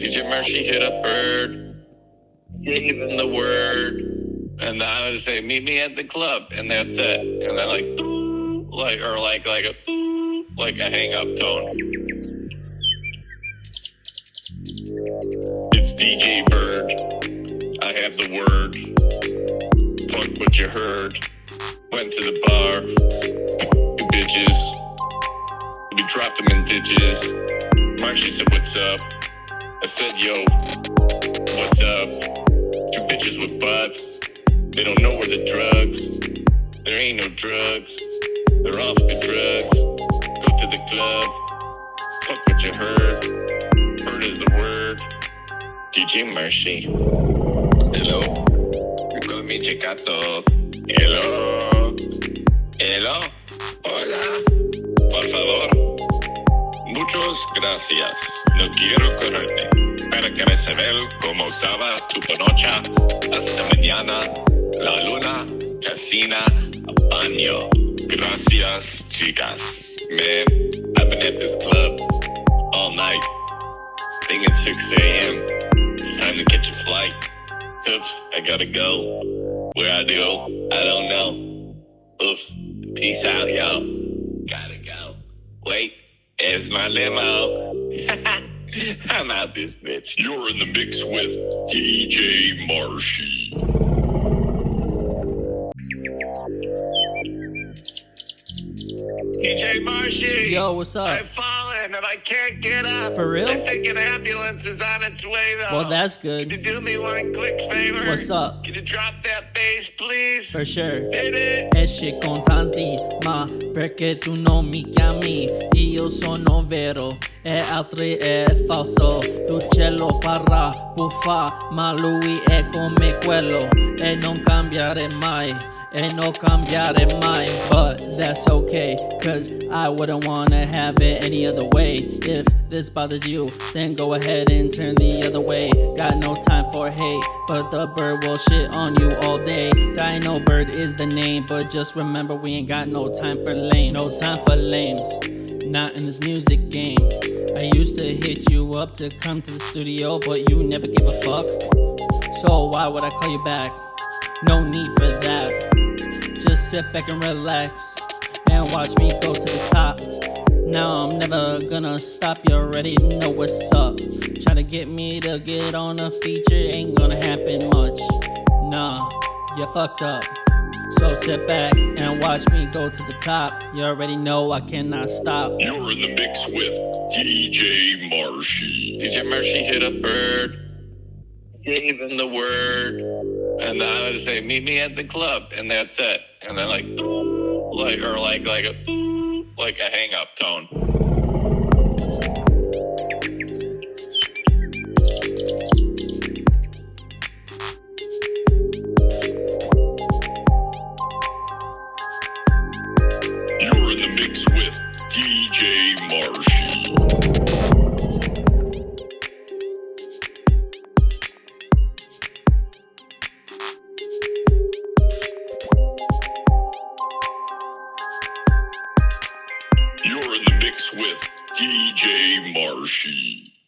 DJ Marshy hit a bird, gave him the word, and then I would say, meet me at the club, and that's it. And then like a hang-up tone. It's DJ Bird. I have the word. Fuck what you heard. Went to the bar. Bitches. We dropped them in ditches. Marshy said, what's up? I said, yo, what's up? Two bitches with butts. They don't know where the drugs. There ain't no drugs. They're off the drugs. Go to the club. Fuck what you heard. Heard is the word. DJ Marshy. Hello. You call me Chicato. Hello. Hello. Hola. Por favor. Muchas gracias. No quiero correrte. Para que recibir como usaba tu panocha. Hasta mañana. La luna. Casina. Baño. Gracias, chicas. Man, I've been at this club all night. I think it's 6 a.m. It's time to catch a flight. Oops, I gotta go. Where I go, I don't know. Oops, peace out, y'all. Gotta go. Wait, it's my limo. I'm out this bitch. You're in the mix with DJ Marshy. DJ Marshy. Yo, what's up? I've fallen and I can't get up. For real? I think an ambulance is on its way though. Well, that's good. Can you do me one quick favor? What's up? Can you drop that bass, please? For sure. Hit it. Esce con tanti, ma perché tu non mi chiami? Io sono vero e altri è falso. Tu ce lo farà buffa, ma lui è come quello e non cambiare mai. And no cambiare mai, but that's okay, cause I wouldn't wanna have it any other way. If this bothers you, then go ahead and turn the other way. Got no time for hate, but the bird will shit on you all day. Dino Bird is the name, but just remember we ain't got no time for lames. No time for lames, not in this music game. I used to hit you up to come to the studio, but you never gave a fuck. So why would I call you back? No need for that. Just sit back and relax and watch me go to the top. Now I'm never gonna stop, you already know what's up. Try to get me to get on a feature, ain't gonna happen much. Nah, you fucked up. So sit back and watch me go to the top. You already know I cannot stop. You're in the mix with DJ Marshy. DJ Marshy hit a bird, gave him the word, and then I would say, meet me at the club, and that's it. And then like a hang-up tone.